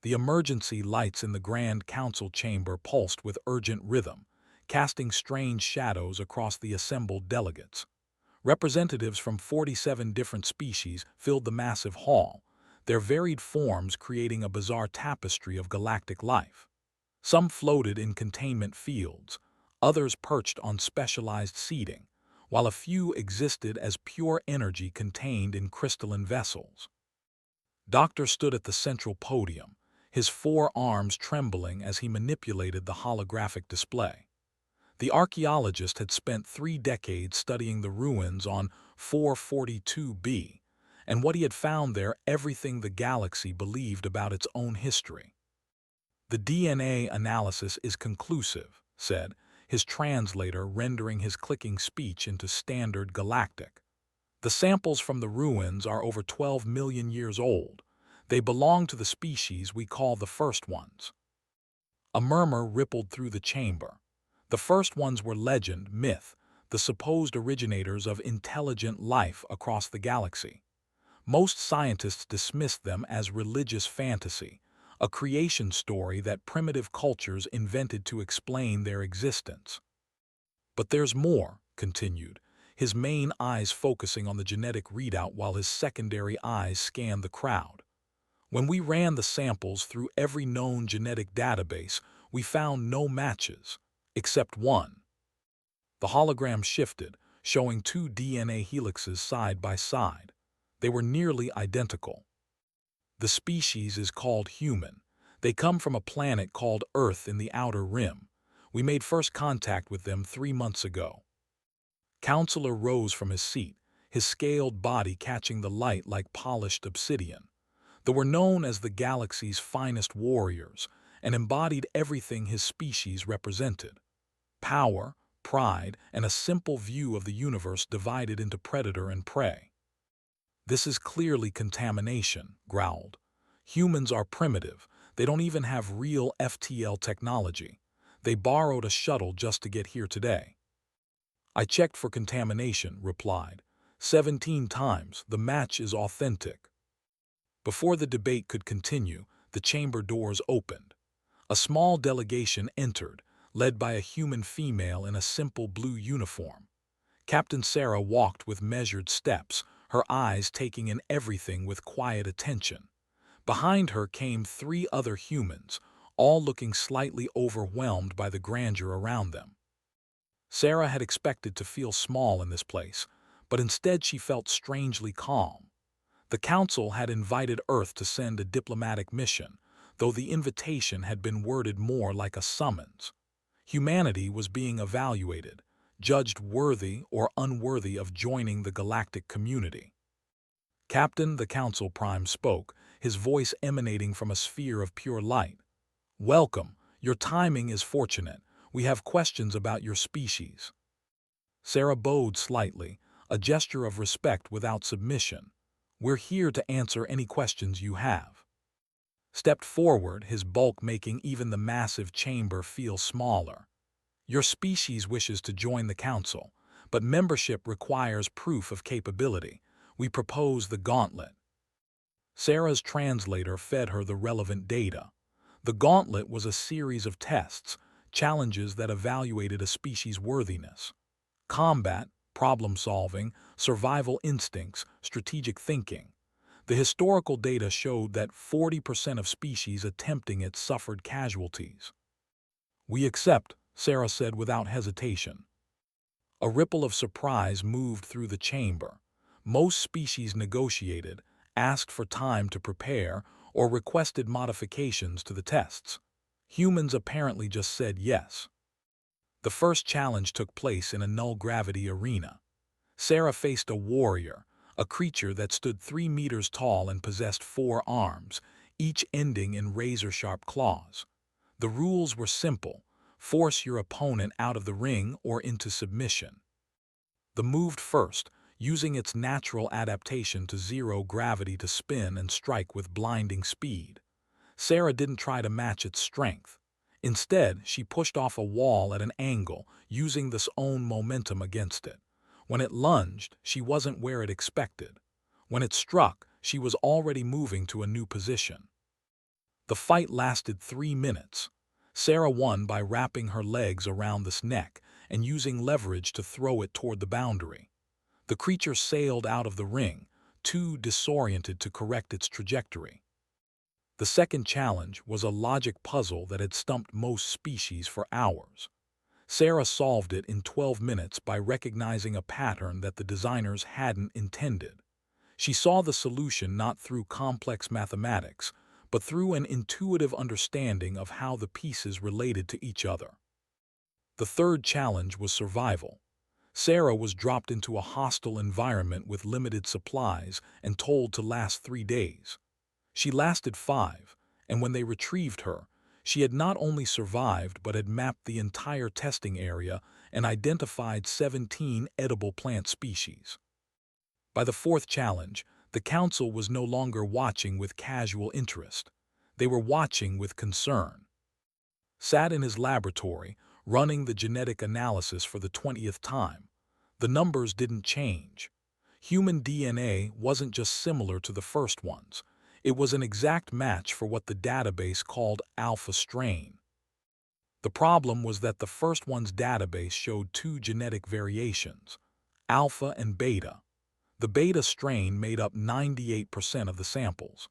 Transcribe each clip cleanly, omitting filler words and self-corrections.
The emergency lights in the Grand Council chamber pulsed with urgent rhythm, casting strange shadows across the assembled delegates. Representatives from 47 different species filled the massive hall, their varied forms creating a bizarre tapestry of galactic life. Some floated in containment fields, others perched on specialized seating, while a few existed as pure energy contained in crystalline vessels. Doctor stood at the central podium, his four arms trembling as he manipulated the holographic display. The archaeologist had spent 3 decades studying the ruins on 442b, and what he had found there everything the galaxy believed about its own history. "The DNA analysis is conclusive," said his translator, rendering his clicking speech into standard galactic. "The samples from the ruins are over 12 million years old. They belong to the species we call the first ones." A murmur rippled through the chamber. The first ones were legend, myth, the supposed originators of intelligent life across the galaxy. Most scientists dismissed them as religious fantasy, a creation story that primitive cultures invented to explain their existence. "But there's more," continued, his main eyes focusing on the genetic readout while his secondary eyes scanned the crowd. "When we ran the samples through every known genetic database, we found no matches, except one." The hologram shifted, showing 2 DNA helixes side by side. They were nearly identical. "The species is called human. They come from a planet called Earth in the Outer Rim. We made first contact with them 3 months ago." Counselor rose from his seat, his scaled body catching the light like polished obsidian. They were known as the galaxy's finest warriors and embodied everything his species represented: power, pride, and a simple view of the universe divided into predator and prey. "This is clearly contamination," growled. "Humans are primitive. They don't even have real FTL technology. They borrowed a shuttle just to get here today." "I checked for contamination," replied. 17 times. The match is authentic." Before the debate could continue, the chamber doors opened. A small delegation entered, led by a human female in a simple blue uniform. Captain Sarah walked with measured steps, her eyes taking in everything with quiet attention. Behind her came 3 other humans, all looking slightly overwhelmed by the grandeur around them. Sarah had expected to feel small in this place, but instead she felt strangely calm. The Council had invited Earth to send a diplomatic mission, though the invitation had been worded more like a summons. Humanity was being evaluated, judged worthy or unworthy of joining the galactic community. "Captain," the Council Prime spoke, his voice emanating from a sphere of pure light. "Welcome. Your timing is fortunate. We have questions about your species." Sarah bowed slightly, a gesture of respect without submission. "We're here to answer any questions you have." Stepped forward, his bulk making even the massive chamber feel smaller. "Your species wishes to join the Council, but membership requires proof of capability. We propose the Gauntlet." Sarah's translator fed her the relevant data. The Gauntlet was a series of tests, challenges that evaluated a species' worthiness. Combat, problem-solving, survival instincts, strategic thinking. The historical data showed that 40% of species attempting it suffered casualties. "We accept," Sarah said without hesitation. A ripple of surprise moved through the chamber. Most species negotiated, asked for time to prepare, or requested modifications to the tests. Humans apparently just said yes. The first challenge took place in a null-gravity arena. Sarah faced a warrior, a creature that stood 3 meters tall and possessed 4 arms, each ending in razor-sharp claws. The rules were simple: force your opponent out of the ring or into submission. The moved first, using its natural adaptation to zero gravity to spin and strike with blinding speed. Sarah didn't try to match its strength. Instead, she pushed off a wall at an angle, using this own momentum against it. When it lunged, she wasn't where it expected. When it struck, she was already moving to a new position. The fight lasted 3 minutes. Sarah won by wrapping her legs around the neck and using leverage to throw it toward the boundary. The creature sailed out of the ring, too disoriented to correct its trajectory. The second challenge was a logic puzzle that had stumped most species for hours. Sarah solved it in 12 minutes by recognizing a pattern that the designers hadn't intended. She saw the solution not through complex mathematics, but through an intuitive understanding of how the pieces related to each other. The third challenge was survival. Sarah was dropped into a hostile environment with limited supplies and told to last 3 days. She lasted 5, and when they retrieved her, she had not only survived but had mapped the entire testing area and identified 17 edible plant species. By the fourth challenge, the council was no longer watching with casual interest. They were watching with concern. Sat in his laboratory, running the genetic analysis for the 20th time. The numbers didn't change. Human DNA wasn't just similar to the first ones. It was an exact match for what the database called alpha strain. The problem was that the first one's database showed 2 genetic variations, alpha and beta. The beta strain made up 98% of the samples.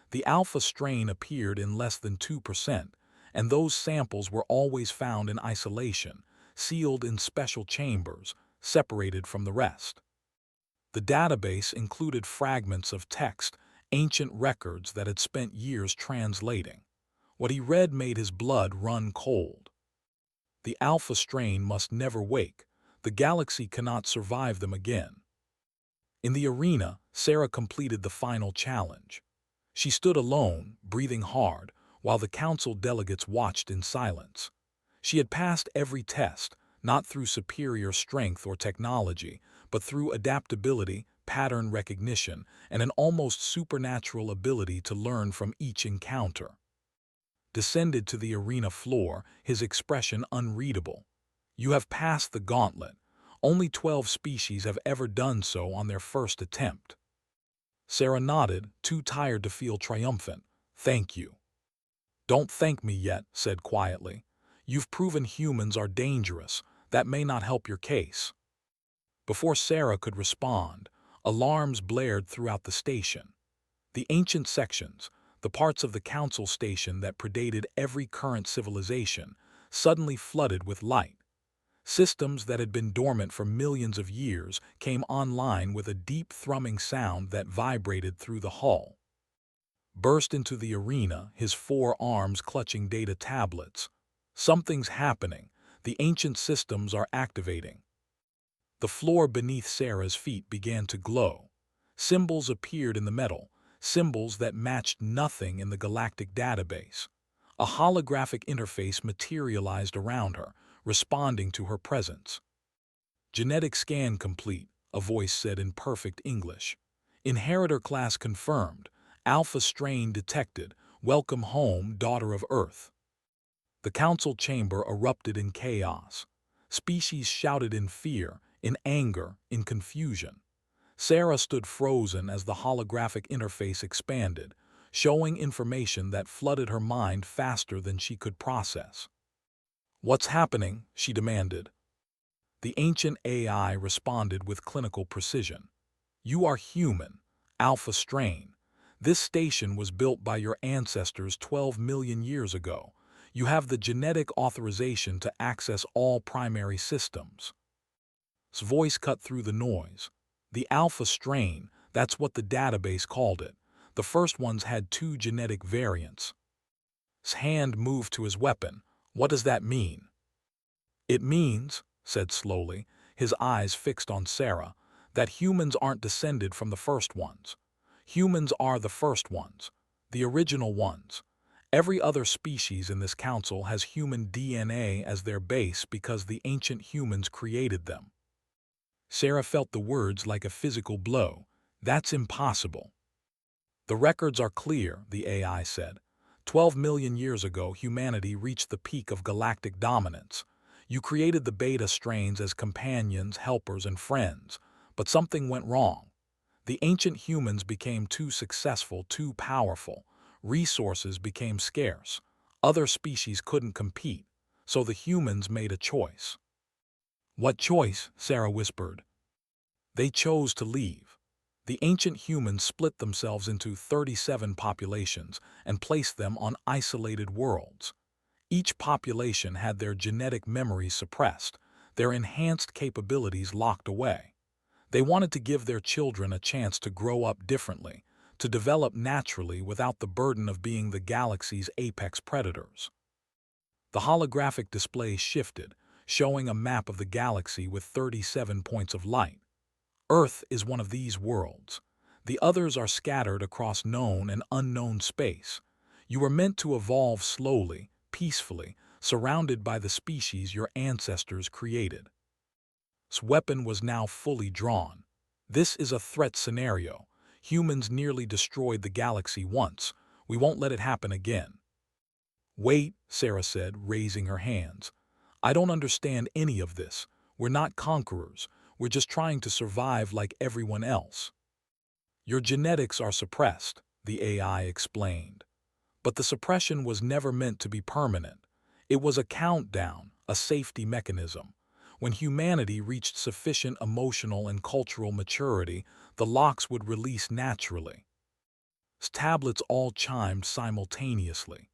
The alpha strain appeared in less than 2%, and those samples were always found in isolation, sealed in special chambers, separated from the rest. The database included fragments of text, ancient records that had spent years translating. What he read made his blood run cold. The alpha strain must never wake. The galaxy cannot survive them again. In the arena, Sarah completed the final challenge. She stood alone, breathing hard, while the council delegates watched in silence. She had passed every test, not through superior strength or technology, but through adaptability, pattern recognition, and an almost supernatural ability to learn from each encounter. Descended to the arena floor, his expression unreadable. You have passed the gauntlet. Only 12 species have ever done so on their first attempt. Sarah nodded, too tired to feel triumphant. Thank you. Don't thank me yet, said quietly. You've proven humans are dangerous. That may not help your case. Before Sarah could respond, alarms blared throughout the station. The ancient sections, the parts of the council station that predated every current civilization, suddenly flooded with light. Systems that had been dormant for millions of years came online with a deep thrumming sound that vibrated through the hull. Burst into the arena, his 4 arms clutching data tablets. Something's happening. The ancient systems are activating. The floor beneath Sarah's feet began to glow. Symbols appeared in the metal, symbols that matched nothing in the galactic database. A holographic interface materialized around her, responding to her presence. Genetic scan complete, a voice said in perfect English. Inheritor class confirmed. Alpha strain detected. Welcome home, daughter of Earth. The council chamber erupted in chaos. Species shouted in fear, in anger, in confusion. Sarah stood frozen as the holographic interface expanded, showing information that flooded her mind faster than she could process. What's happening? She demanded. The ancient AI responded with clinical precision. You are human, alpha strain. This station was built by your ancestors 12 million years ago. You have the genetic authorization to access all primary systems. His voice cut through the noise. The alpha strain, that's what the database called it. The first ones had 2 genetic variants. His hand moved to his weapon. What does that mean? It means, said slowly, his eyes fixed on Sarah, that humans aren't descended from the first ones. Humans are the first ones, the original ones. Every other species in this council has human DNA as their base because the ancient humans created them. Sarah felt the words like a physical blow. That's impossible. The records are clear, the AI said. 12 million years ago, humanity reached the peak of galactic dominance. You created the beta strains as companions, helpers, and friends, but something went wrong. The ancient humans became too successful, too powerful. Resources became scarce. Other species couldn't compete, so the humans made a choice. "What choice?" Sarah whispered. They chose to leave. The ancient humans split themselves into 37 populations and placed them on isolated worlds. Each population had their genetic memories suppressed, their enhanced capabilities locked away. They wanted to give their children a chance to grow up differently, to develop naturally without the burden of being the galaxy's apex predators. The holographic display shifted, showing a map of the galaxy with 37 points of light. Earth is one of these worlds. The others are scattered across known and unknown space. You were meant to evolve slowly, peacefully, surrounded by the species your ancestors created. Its weapon was now fully drawn. This is a threat scenario. Humans nearly destroyed the galaxy once. We won't let it happen again. "Wait," Sarah said, raising her hands. "I don't understand any of this. We're not conquerors. We're just trying to survive like everyone else." "Your genetics are suppressed," the AI explained. But the suppression was never meant to be permanent. It was a countdown, a safety mechanism. When humanity reached sufficient emotional and cultural maturity, the locks would release naturally. Tablets all chimed simultaneously.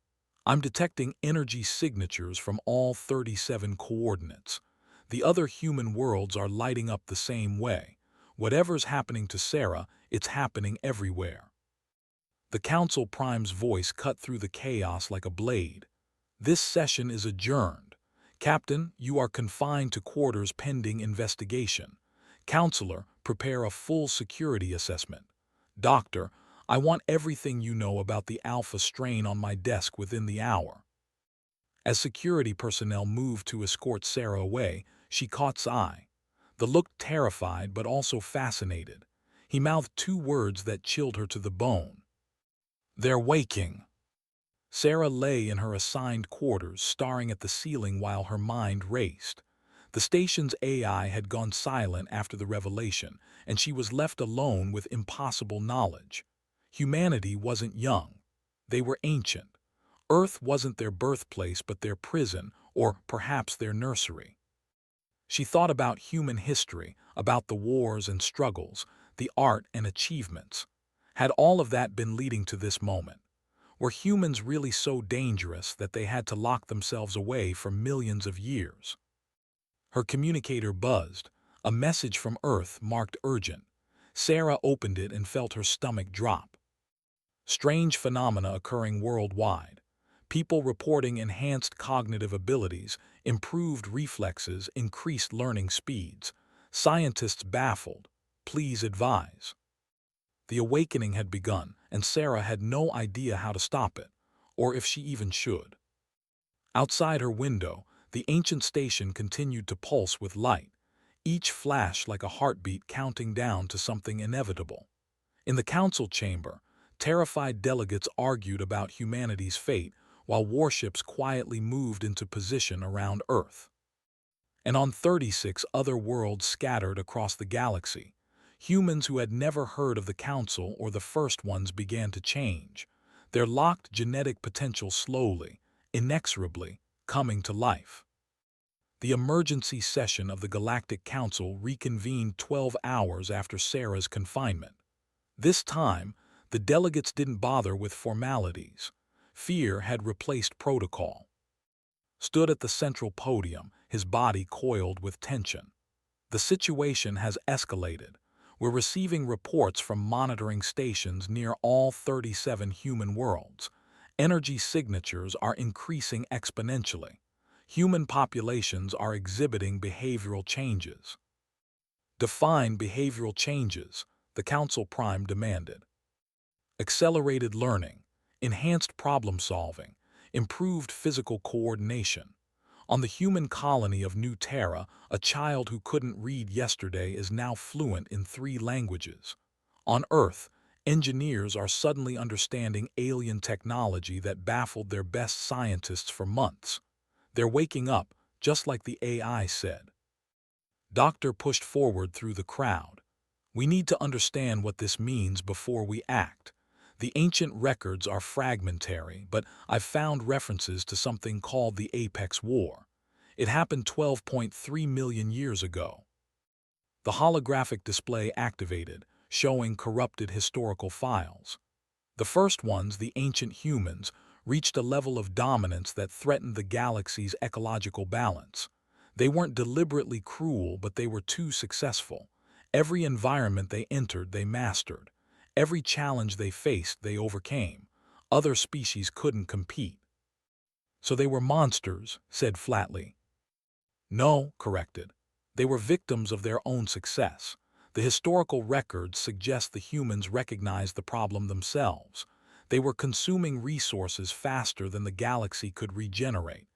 "I'm detecting energy signatures from all 37 coordinates. The other human worlds are lighting up the same way. Whatever's happening to Sarah, it's happening everywhere." The Council Prime's voice cut through the chaos like a blade. "This session is adjourned. Captain, you are confined to quarters pending investigation. Counselor, prepare a full security assessment. Doctor, I want everything you know about the Alpha strain on my desk within the hour." As security personnel moved to escort Sarah away, she caught his eye. The look terrified but also fascinated. He mouthed two words that chilled her to the bone. "They're waking." Sarah lay in her assigned quarters, staring at the ceiling while her mind raced. The station's AI had gone silent after the revelation, and she was left alone with impossible knowledge. Humanity wasn't young. They were ancient. Earth wasn't their birthplace but their prison, or perhaps their nursery. She thought about human history, about the wars and struggles, the art and achievements. Had all of that been leading to this moment? Were humans really so dangerous that they had to lock themselves away for millions of years? Her communicator buzzed. A message from Earth marked urgent. Sarah opened it and felt her stomach drop. Strange phenomena occurring worldwide. People reporting enhanced cognitive abilities, improved reflexes, increased learning speeds. Scientists baffled. Please advise. The awakening had begun, and Sarah had no idea how to stop it, or if she even should. Outside her window, the ancient station continued to pulse with light, each flash like a heartbeat counting down to something inevitable. In the council chamber, terrified delegates argued about humanity's fate while warships quietly moved into position around Earth. And on 36 other worlds scattered across the galaxy, humans who had never heard of the Council or the first ones began to change, their locked genetic potential slowly, inexorably, coming to life. The emergency session of the Galactic Council reconvened 12 hours after Sarah's confinement. This time, the delegates didn't bother with formalities. Fear had replaced protocol. Stood at the central podium, his body coiled with tension. "The situation has escalated. We're receiving reports from monitoring stations near all 37 human worlds. Energy signatures are increasing exponentially. Human populations are exhibiting behavioral changes." "Define behavioral changes," the Council Prime demanded. "Accelerated learning, enhanced problem-solving, improved physical coordination. On the human colony of New Terra, a child who couldn't read yesterday is now fluent in 3 languages. On Earth, engineers are suddenly understanding alien technology that baffled their best scientists for months. They're waking up, just like the AI said." Doctor pushed forward through the crowd. "We need to understand what this means before we act. The ancient records are fragmentary, but I've found references to something called the Apex War. It happened 12.3 million years ago. The holographic display activated, showing corrupted historical files. The first ones, the ancient humans, reached a level of dominance that threatened the galaxy's ecological balance. They weren't deliberately cruel, but they were too successful. Every environment they entered, they mastered. Every challenge they faced, they overcame. Other species couldn't compete. So they were monsters, said flatly. No, corrected. They were victims of their own success. The historical records suggest the humans recognized the problem themselves. They were consuming resources faster than the galaxy could regenerate.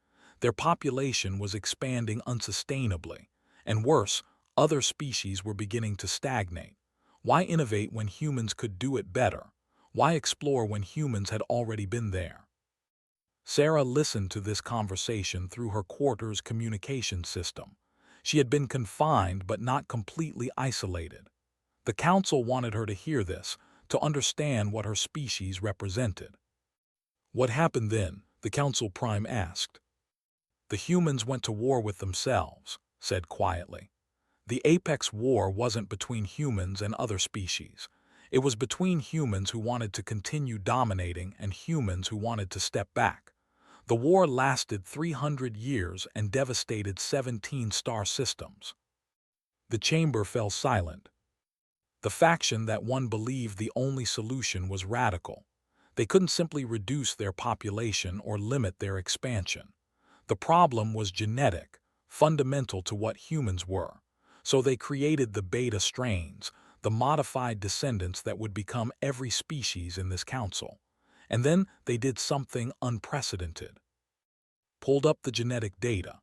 Their population was expanding unsustainably. And worse, other species were beginning to stagnate. Why innovate when humans could do it better? Why explore when humans had already been there? Sarah listened to this conversation through her quarter's communication system. She had been confined but not completely isolated. The council wanted her to hear this, to understand what her species represented. What happened then? The council prime asked. The humans went to war with themselves, said quietly. The Apex War wasn't between humans and other species. It was between humans who wanted to continue dominating and humans who wanted to step back. The war lasted 300 years and devastated 17 star systems. The chamber fell silent. The faction that one believed the only solution was radical. They couldn't simply reduce their population or limit their expansion. The problem was genetic, fundamental to what humans were. So they created the beta strains, the modified descendants that would become every species in this council. And then they did something unprecedented. Pulled up the genetic data.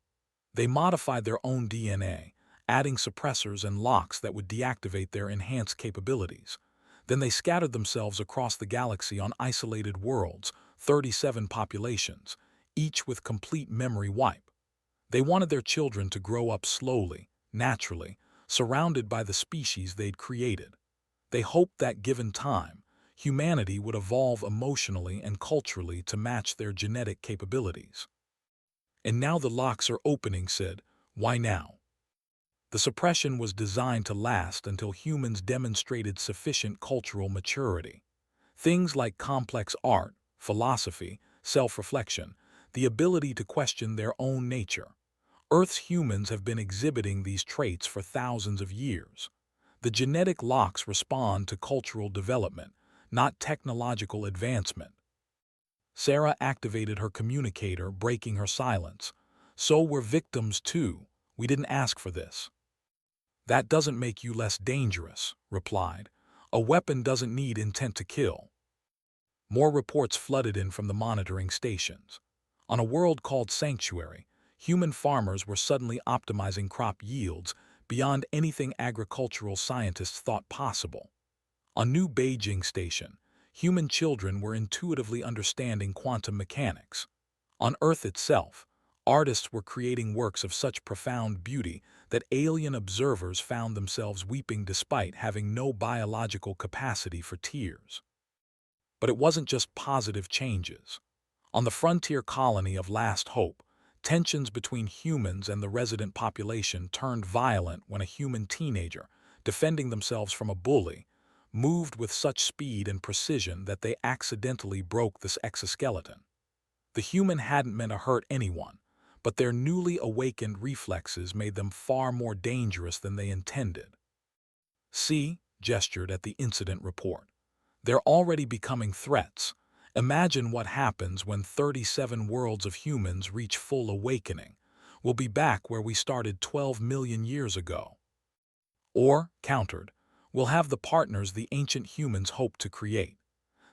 They modified their own DNA, adding suppressors and locks that would deactivate their enhanced capabilities. Then they scattered themselves across the galaxy on isolated worlds, 37 populations, each with complete memory wipe. They wanted their children to grow up slowly, naturally, surrounded by the species they'd created. They hoped that given time, humanity would evolve emotionally and culturally to match their genetic capabilities. And now the locks are opening, said. Why now? The suppression was designed to last until humans demonstrated sufficient cultural maturity. Things like complex art, philosophy, self-reflection, the ability to question their own nature. Earth's humans have been exhibiting these traits for thousands of years. The genetic locks respond to cultural development, not technological advancement. Sarah activated her communicator, breaking her silence. So we're victims too. We didn't ask for this. That doesn't make you less dangerous, replied. A weapon doesn't need intent to kill. More reports flooded in from the monitoring stations. On a world called Sanctuary, human farmers were suddenly optimizing crop yields beyond anything agricultural scientists thought possible. On New Beijing Station, human children were intuitively understanding quantum mechanics. On Earth itself, artists were creating works of such profound beauty that alien observers found themselves weeping despite having no biological capacity for tears. But it wasn't just positive changes. On the frontier colony of Last Hope, tensions between humans and the resident population turned violent when a human teenager, defending themselves from a bully, moved with such speed and precision that they accidentally broke this exoskeleton. The human hadn't meant to hurt anyone, but their newly awakened reflexes made them far more dangerous than they intended. See, gestured at the incident report. They're already becoming threats. Imagine what happens when 37 worlds of humans reach full awakening. We'll be back where we started 12 million years ago. Or, countered, we'll have the partners the ancient humans hoped to create.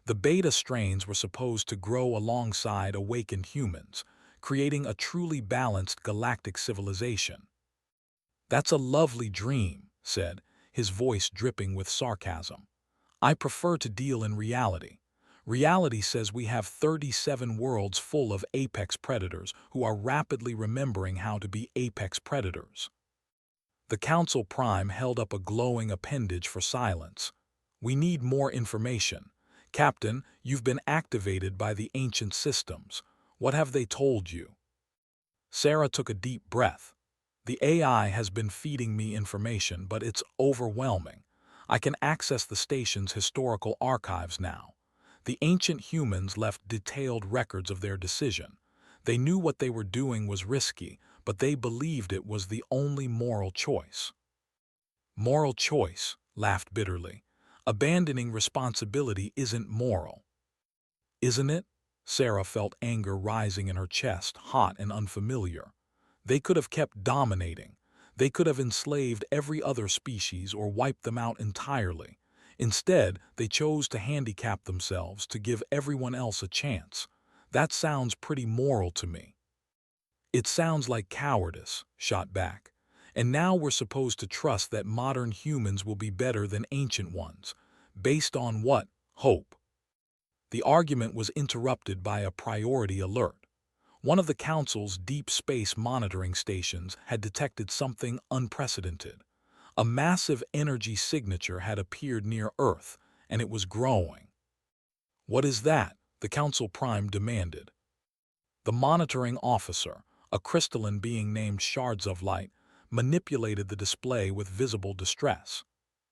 The beta strains were supposed to grow alongside awakened humans, creating a truly balanced galactic civilization. That's a lovely dream, said, his voice dripping with sarcasm. I prefer to deal in reality. Reality says we have 37 worlds full of apex predators who are rapidly remembering how to be apex predators. The Council Prime held up a glowing appendage for silence. We need more information. Captain, you've been activated by the ancient systems. What have they told you? Sarah took a deep breath. The AI has been feeding me information, but it's overwhelming. I can access the station's historical archives now. The ancient humans left detailed records of their decision. They knew what they were doing was risky, but they believed it was the only moral choice. Moral choice, laughed bitterly. Abandoning responsibility isn't moral. Isn't it? Sarah felt anger rising in her chest, hot and unfamiliar. They could have kept dominating. They could have enslaved every other species or wiped them out entirely. Instead, they chose to handicap themselves to give everyone else a chance. That sounds pretty moral to me. It sounds like cowardice, shot back. And now we're supposed to trust that modern humans will be better than ancient ones. Based on what? Hope. The argument was interrupted by a priority alert. One of the Council's deep space monitoring stations had detected something unprecedented. A massive energy signature had appeared near Earth, and it was growing. What is that? The Council Prime demanded. The monitoring officer, a crystalline being named Shards of Light, manipulated the display with visible distress.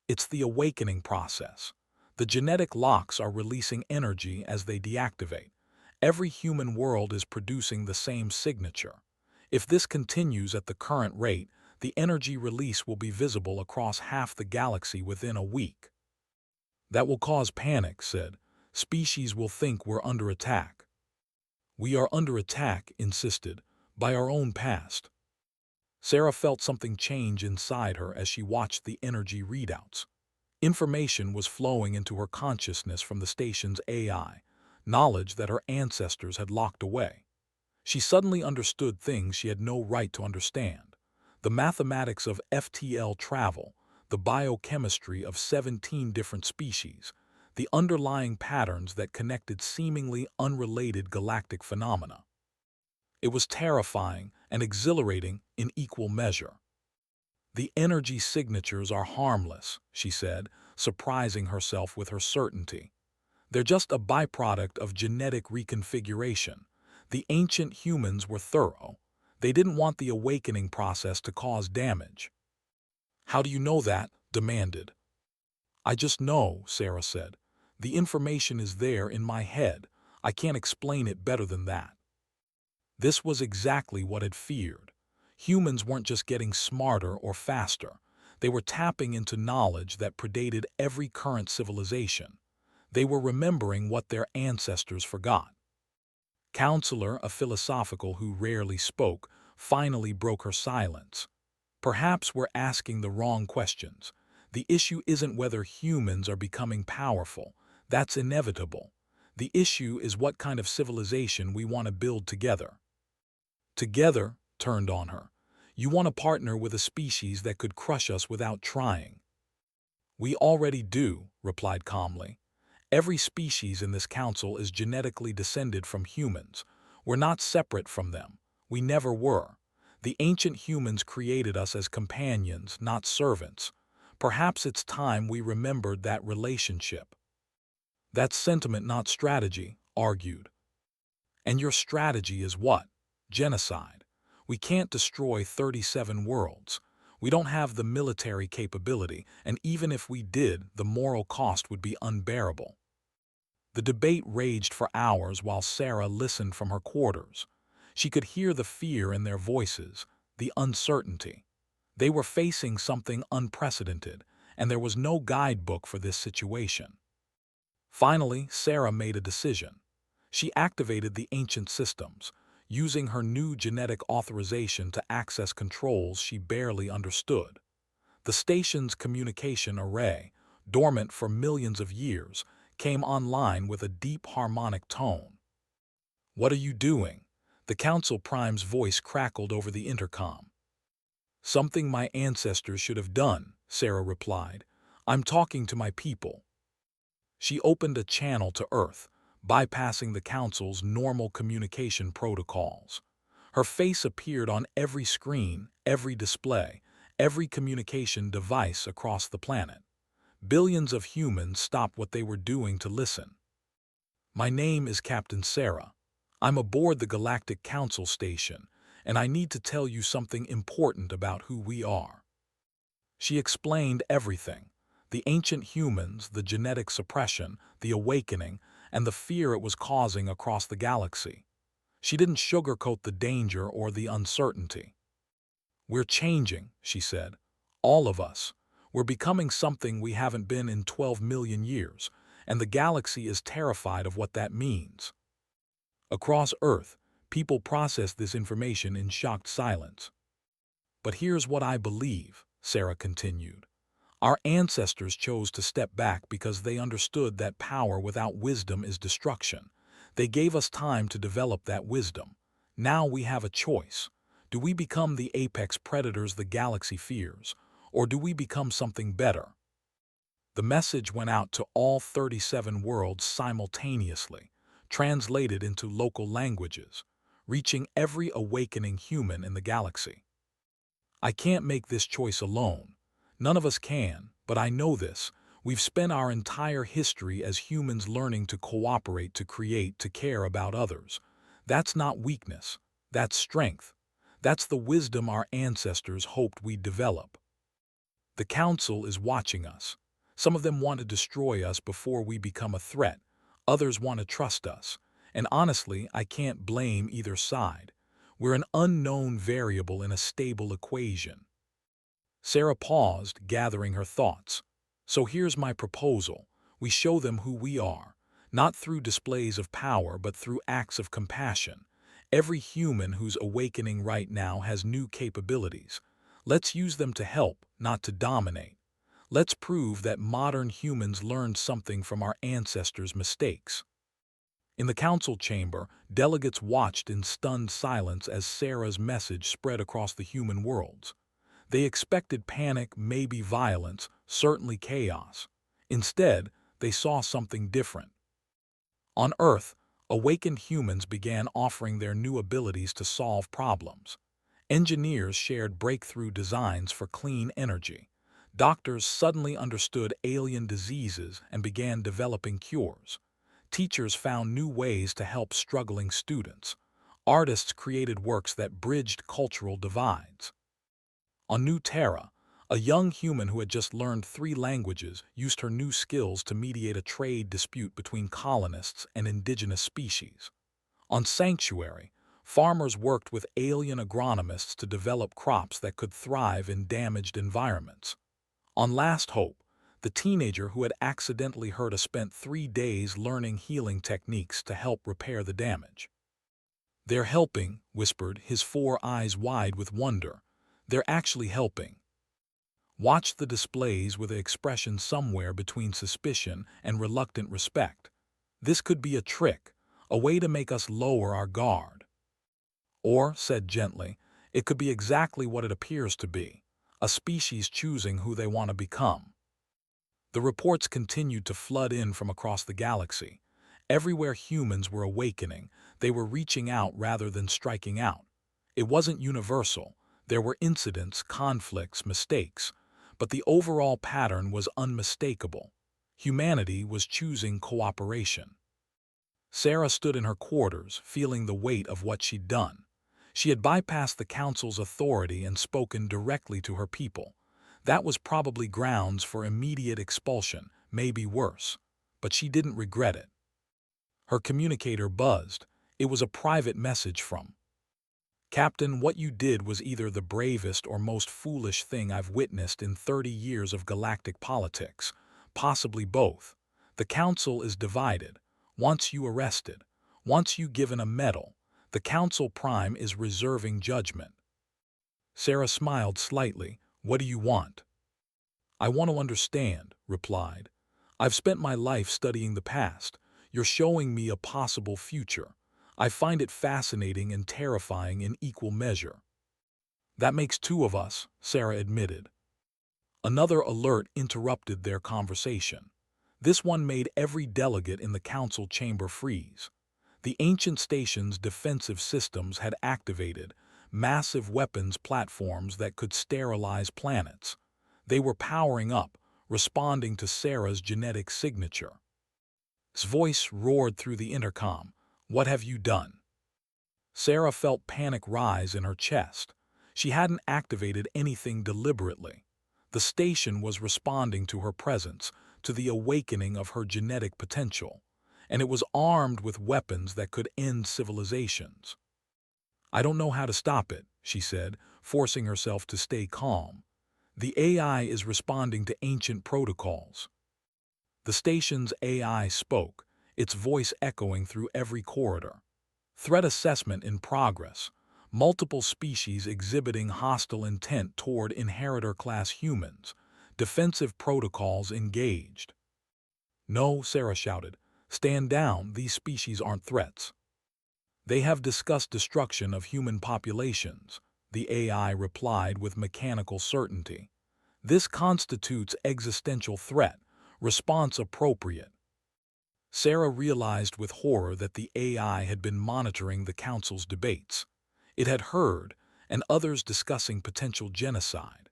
It's the awakening process. The genetic locks are releasing energy as they deactivate. Every human world is producing the same signature. If this continues at the current rate, the energy release will be visible across half the galaxy within a week. That will cause panic, said. Species will think we're under attack. We are under attack, insisted, by our own past. Sarah felt something change inside her as she watched the energy readouts. Information was flowing into her consciousness from the station's AI, knowledge that her ancestors had locked away. She suddenly understood things she had no right to understand. The mathematics of FTL travel, the biochemistry of 17 different species, the underlying patterns that connected seemingly unrelated galactic phenomena. It was terrifying and exhilarating in equal measure. The energy signatures are harmless, she said, surprising herself with her certainty. They're just a byproduct of genetic reconfiguration. The ancient humans were thorough. They didn't want the awakening process to cause damage. How do you know that? Demanded. I just know, Sarah said. The information is there in my head. I can't explain it better than that. This was exactly what it feared. Humans weren't just getting smarter or faster. They were tapping into knowledge that predated every current civilization. They were remembering what their ancestors forgot. Counselor, a philosophical who rarely spoke, finally broke her silence. Perhaps we're asking the wrong questions. The issue isn't whether humans are becoming powerful. That's inevitable. The issue is what kind of civilization we want to build together. Together, turned on her. You want to partner with a species that could crush us without trying. We already do, replied calmly. Every species in this council is genetically descended from humans. We're not separate from them. We never were. The ancient humans created us as companions, not servants. Perhaps it's time we remembered that relationship. That's sentiment, not strategy, argued. And your strategy is what? Genocide. We can't destroy 37 worlds. We don't have the military capability, and even if we did, the moral cost would be unbearable. The debate raged for hours while Sarah listened from her quarters. She could hear the fear in their voices, the uncertainty. They were facing something unprecedented, and there was no guidebook for this situation. Finally, Sarah made a decision. She activated the ancient systems, using her new genetic authorization to access controls she barely understood. The station's communication array, dormant for millions of years, came online with a deep harmonic tone. What are you doing? The Council Prime's voice crackled over the intercom. Something my ancestors should have done, Sarah replied. I'm talking to my people. She opened a channel to Earth, bypassing the Council's normal communication protocols. Her face appeared on every screen, every display, every communication device across the planet. Billions of humans stopped what they were doing to listen. My name is Captain Sarah. I'm aboard the Galactic Council station, and I need to tell you something important about who we are." She explained everything: the ancient humans, the genetic suppression, the awakening, and the fear it was causing across the galaxy. She didn't sugarcoat the danger or the uncertainty. "We're changing," she said. "All of us. We're becoming something we haven't been in 12 million years, and the galaxy is terrified of what that means." Across Earth, people process this information in shocked silence. "But here's what I believe," Sarah continued. "Our ancestors chose to step back because they understood that power without wisdom is destruction. They gave us time to develop that wisdom. Now we have a choice. Do we become the apex predators the galaxy fears, or do we become something better?" The message went out to all 37 worlds simultaneously, translated into local languages, reaching every awakening human in the galaxy. "I can't make this choice alone. None of us can, but I know this. We've spent our entire history as humans learning to cooperate, to create, to care about others. That's not weakness. That's strength. That's the wisdom our ancestors hoped we'd develop. The Council is watching us. Some of them want to destroy us before we become a threat. Others want to trust us. And honestly, I can't blame either side. We're an unknown variable in a stable equation." Sarah paused, gathering her thoughts. "So here's my proposal. We show them who we are, not through displays of power, but through acts of compassion. Every human who's awakening right now has new capabilities. Let's use them to help, not to dominate. Let's prove that modern humans learned something from our ancestors' mistakes." In the council chamber, delegates watched in stunned silence as Sarah's message spread across the human worlds. They expected panic, maybe violence, certainly chaos. Instead, they saw something different. On Earth, awakened humans began offering their new abilities to solve problems. Engineers shared breakthrough designs for clean energy. Doctors suddenly understood alien diseases and began developing cures. Teachers found new ways to help struggling students. Artists created works that bridged cultural divides. On New Terra, a young human who had just learned 3 languages used her new skills to mediate a trade dispute between colonists and indigenous species. On Sanctuary, farmers worked with alien agronomists to develop crops that could thrive in damaged environments. On Last Hope, the teenager who had accidentally hurt spent 3 days learning healing techniques to help repair the damage. "They're helping," whispered, his 4 eyes wide with wonder. "They're actually helping." Watch the displays with an expression somewhere between suspicion and reluctant respect. This could be a trick, a way to make us lower our guard. Or, said gently, it could be exactly what it appears to be, a species choosing who they want to become. The reports continued to flood in from across the galaxy. Everywhere humans were awakening, they were reaching out rather than striking out. It wasn't universal. There were incidents, conflicts, mistakes, but the overall pattern was unmistakable. Humanity was choosing cooperation. Sarah stood in her quarters, feeling the weight of what she'd done. She had bypassed the Council's authority and spoken directly to her people. That was probably grounds for immediate expulsion, maybe worse, but she didn't regret it. Her communicator buzzed. It was a private message from Captain. "What you did was either the bravest or most foolish thing I've witnessed in 30 years of galactic politics, possibly both. The Council is divided. Wants you arrested. Wants you given a medal. The Council Prime is reserving judgment." Sarah smiled slightly. "What do you want?" "I want to understand," replied. "I've spent my life studying the past. You're showing me a possible future. I find it fascinating and terrifying in equal measure." "That makes 2 of us," Sarah admitted. Another alert interrupted their conversation. This one made every delegate in the council chamber freeze. The ancient station's defensive systems had activated massive weapons platforms that could sterilize planets. They were powering up, responding to Sarah's genetic signature. voice roared through the intercom. "What have you done?" Sarah felt panic rise in her chest. She hadn't activated anything deliberately. The station was responding to her presence, to the awakening of her genetic potential, and it was armed with weapons that could end civilizations. "I don't know how to stop it," she said, forcing herself to stay calm. "The AI is responding to ancient protocols." The station's AI spoke, its voice echoing through every corridor. "Threat assessment in progress. Multiple species exhibiting hostile intent toward inheritor-class humans. Defensive protocols engaged." "No," Sarah shouted. "Stand down, these species aren't threats." "They have discussed destruction of human populations," the AI replied with mechanical certainty. "This constitutes existential threat. Response appropriate." Sarah realized with horror that the AI had been monitoring the Council's debates. It had heard, and others discussing potential genocide.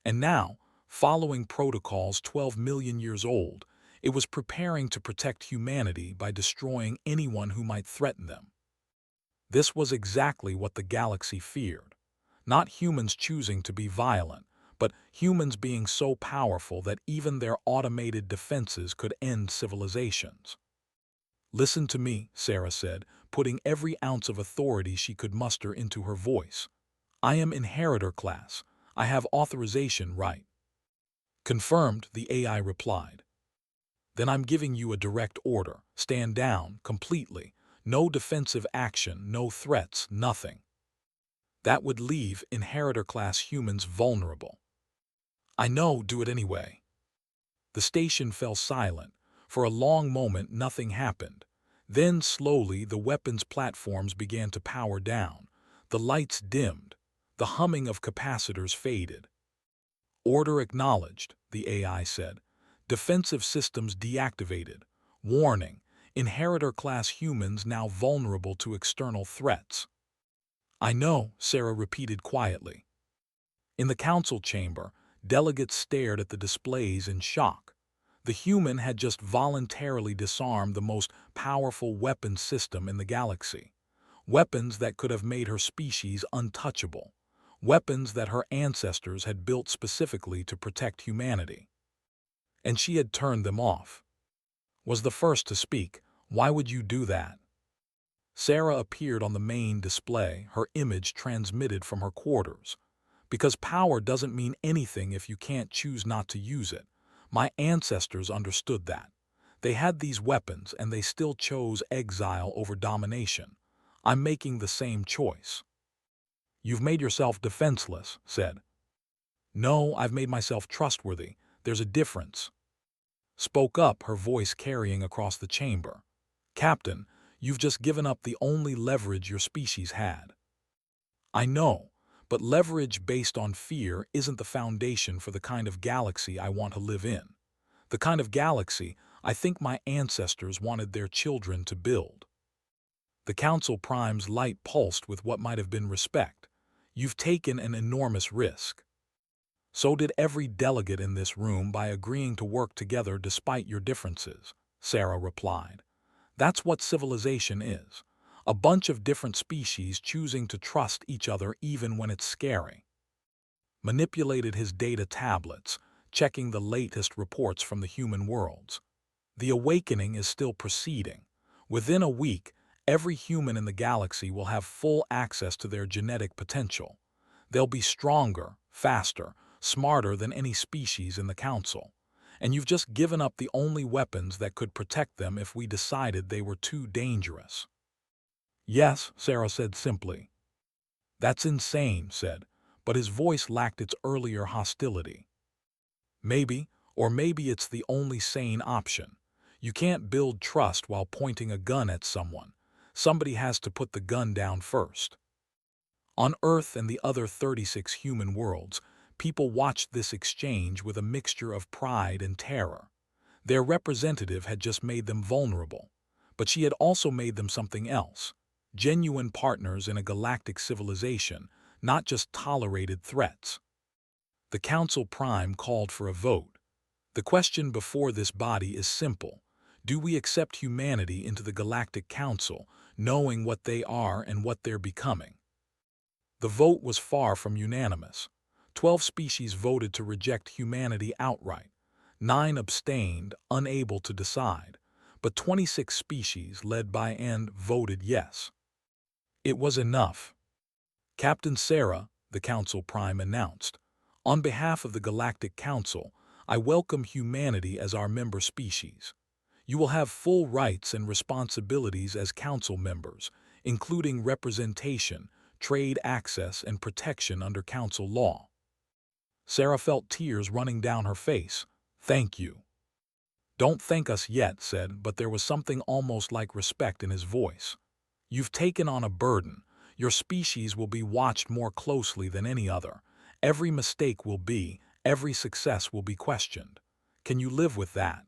And now, following protocols 12 million years old, it was preparing to protect humanity by destroying anyone who might threaten them. This was exactly what the galaxy feared. Not humans choosing to be violent, but humans being so powerful that even their automated defenses could end civilizations. "Listen to me," Sarah said, putting every ounce of authority she could muster into her voice. "I am inheritor class. I have authorization right." "Confirmed," the AI replied. "Then I'm giving you a direct order. Stand down, completely. No defensive action, no threats, nothing. That would leave inheritor-class humans vulnerable." "I know, do it anyway." The station fell silent. For a long moment nothing happened. Then slowly the weapons platforms began to power down. The lights dimmed. The humming of capacitors faded. "Order acknowledged," the AI said. "Defensive systems deactivated. Warning, inheritor-class humans now vulnerable to external threats." "I know," Sarah repeated quietly. In the council chamber, delegates stared at the displays in shock. The human had just voluntarily disarmed the most powerful weapons system in the galaxy. Weapons that could have made her species untouchable. Weapons that her ancestors had built specifically to protect humanity. And she had turned them off. Was the first to speak. "Why would you do that?" Sarah appeared on the main display, her image transmitted from her quarters. "Because power doesn't mean anything if you can't choose not to use it. My ancestors understood that. They had these weapons and they still chose exile over domination. I'm making the same choice." "You've made yourself defenseless," said. "No, I've made myself trustworthy. There's a difference." Spoke up, her voice carrying across the chamber. "Captain, you've just given up the only leverage your species had." "I know, but leverage based on fear isn't the foundation for the kind of galaxy I want to live in. The kind of galaxy I think my ancestors wanted their children to build." The Council Prime's light pulsed with what might have been respect. "You've taken an enormous risk. So did every delegate in this room by agreeing to work together despite your differences," Sarah replied. "That's what civilization is. A bunch of different species choosing to trust each other even when it's scary." Manipulated his data tablets, checking the latest reports from the human worlds. "The awakening is still proceeding. Within a week, every human in the galaxy will have full access to their genetic potential. They'll be stronger, faster, smarter than any species in the Council. And you've just given up the only weapons that could protect them if we decided they were too dangerous." "Yes," Sarah said simply. "That's insane," said, but his voice lacked its earlier hostility. "Maybe, or maybe it's the only sane option. You can't build trust while pointing a gun at someone. Somebody has to put the gun down first." On Earth and the other 36 human worlds, people watched this exchange with a mixture of pride and terror. Their representative had just made them vulnerable, but she had also made them something else. Genuine partners in a galactic civilization, not just tolerated threats. The Council Prime called for a vote. "The question before this body is simple. Do we accept humanity into the Galactic Council, knowing what they are and what they're becoming? The vote was far from unanimous. 12 species voted to reject humanity outright. 9 abstained, unable to decide. But 26 species, led by and voted yes. It was enough. Captain Sarah, the Council Prime announced, "On behalf of the Galactic Council, I welcome humanity as our member species. You will have full rights and responsibilities as Council members, including representation, trade access, and protection under Council law." Sarah felt tears running down her face. "Thank you." "Don't thank us yet," said, but there was something almost like respect in his voice. "You've taken on a burden. Your species will be watched more closely than any other. Every mistake will be, every success will be questioned. Can you live with that?"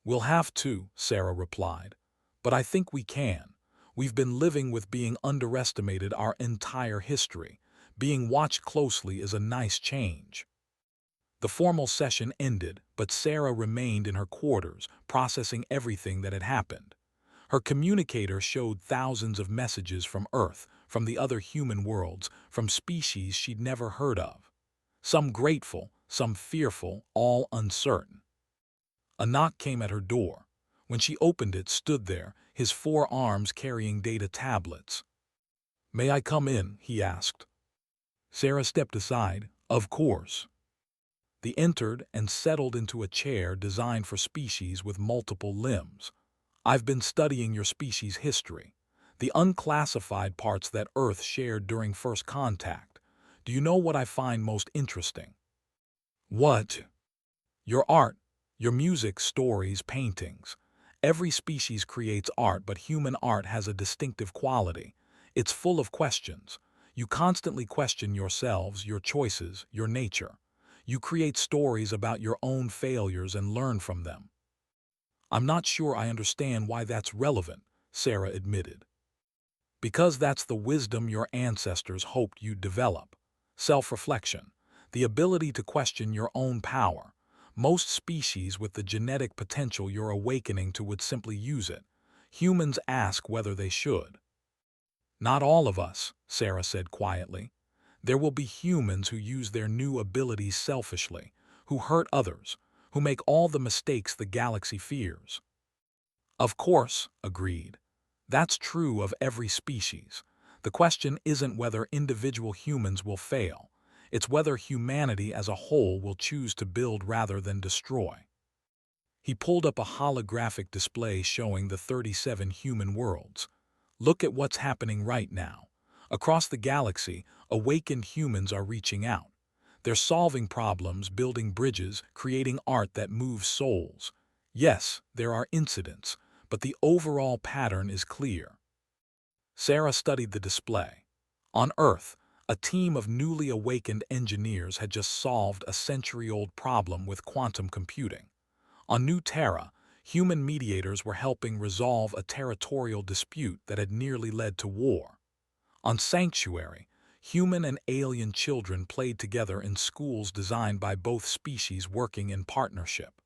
"We'll have to," Sarah replied. "But I think we can. We've been living with being underestimated our entire history. Being watched closely is a nice change." The formal session ended, but Sarah remained in her quarters, processing everything that had happened. Her communicator showed thousands of messages from Earth, from the other human worlds, from species she'd never heard of. Some grateful, some fearful, all uncertain. A knock came at her door. When she opened it, stood there, his 4 arms carrying data tablets. "May I come in?" he asked. Sarah stepped aside. "Of course." They entered and settled into a chair designed for species with multiple limbs. "I've been studying your species' history, the unclassified parts that Earth shared during first contact. Do you know what I find most interesting?" "What?" "Your art, your music, stories, paintings. Every species creates art, but human art has a distinctive quality. It's full of questions. You constantly question yourselves, your choices, your nature. You create stories about your own failures and learn from them." "I'm not sure I understand why that's relevant," Sarah admitted. "Because that's the wisdom your ancestors hoped you'd develop. Self-reflection, the ability to question your own power. Most species with the genetic potential you're awakening to would simply use it. Humans ask whether they should." "Not all of us," Sarah said quietly. "There will be humans who use their new abilities selfishly, who hurt others, who make all the mistakes the galaxy fears." "Of course," agreed. "That's true of every species. The question isn't whether individual humans will fail. It's whether humanity as a whole will choose to build rather than destroy." He pulled up a holographic display showing the 37 human worlds. "Look at what's happening right now. Across the galaxy, awakened humans are reaching out. They're solving problems, building bridges, creating art that moves souls. Yes, there are incidents, but the overall pattern is clear." Sarah studied the display. On Earth, a team of newly awakened engineers had just solved a century-old problem with quantum computing. On New Terra, human mediators were helping resolve a territorial dispute that had nearly led to war. On Sanctuary, human and alien children played together in schools designed by both species working in partnership.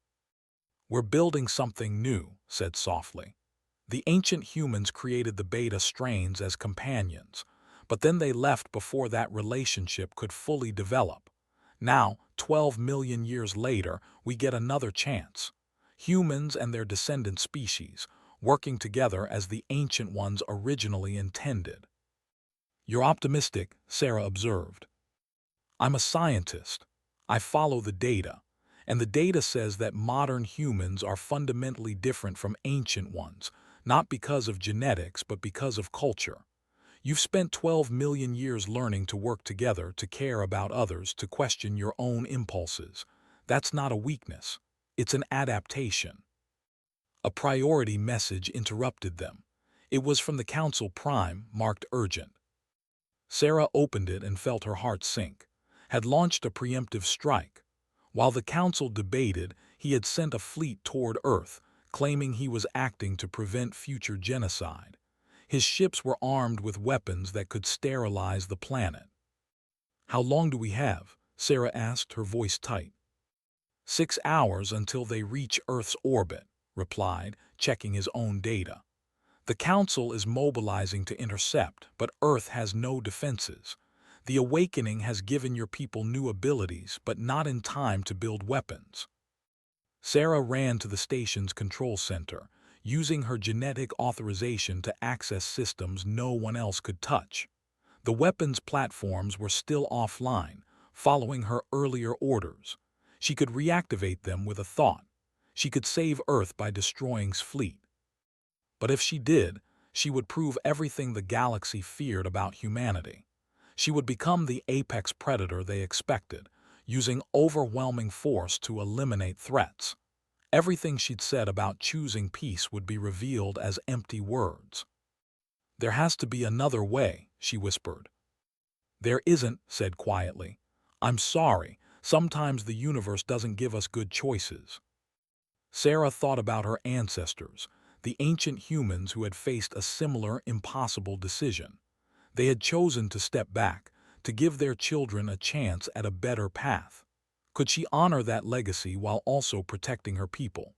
"We're building something new," said softly. "The ancient humans created the beta strains as companions, but then they left before that relationship could fully develop. Now, 12 million years later, we get another chance. Humans and their descendant species, working together as the ancient ones originally intended." "You're optimistic," Sarah observed. "I'm a scientist. I follow the data, and the data says that modern humans are fundamentally different from ancient ones, not because of genetics but because of culture. You've spent 12 million years learning to work together, to care about others, to question your own impulses. That's not a weakness. It's an adaptation." A priority message interrupted them. It was from the Council Prime, marked urgent. Sarah opened it and felt her heart sink. Had launched a preemptive strike. While the Council debated, he had sent a fleet toward Earth, claiming he was acting to prevent future genocide. His ships were armed with weapons that could sterilize the planet. "How long do we have?" Sarah asked, her voice tight. 6 hours until they reach Earth's orbit," replied, checking his own data. The Council is mobilizing to intercept, but Earth has no defenses. The awakening has given your people new abilities, but not in time to build weapons. Sarah ran to the station's control center, using her genetic authorization to access systems no one else could touch. The weapons platforms were still offline, following her earlier orders. She could reactivate them with a thought. She could save Earth by destroying S fleet. But if she did, she would prove everything the galaxy feared about humanity. She would become the apex predator they expected, using overwhelming force to eliminate threats. Everything she'd said about choosing peace would be revealed as empty words. "There has to be another way," she whispered. "There isn't," said quietly. "I'm sorry, sometimes the universe doesn't give us good choices." Sarah thought about her ancestors, the ancient humans who had faced a similar impossible decision. They had chosen to step back, to give their children a chance at a better path. Could she honor that legacy while also protecting her people?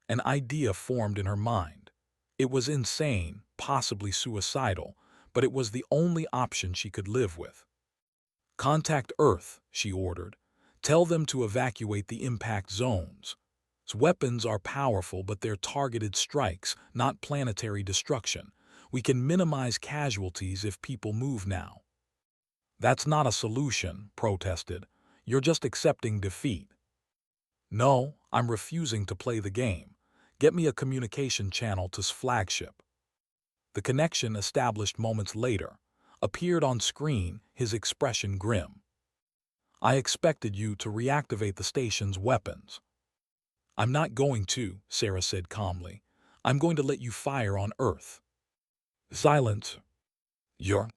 An idea formed in her mind. It was insane, possibly suicidal, but it was the only option she could live with. "Contact Earth," she ordered. "Tell them to evacuate the impact zones. Weapons are powerful, but they're targeted strikes, not planetary destruction. We can minimize casualties if people move now." "That's not a solution," protested. "You're just accepting defeat." "No, I'm refusing to play the game. Get me a communication channel to flagship." The connection, established moments later, appeared on screen, his expression grim. "I expected you to reactivate the station's weapons." "I'm not going to," Sarah said calmly. "I'm going to let you fire on Earth." "Silence." "You're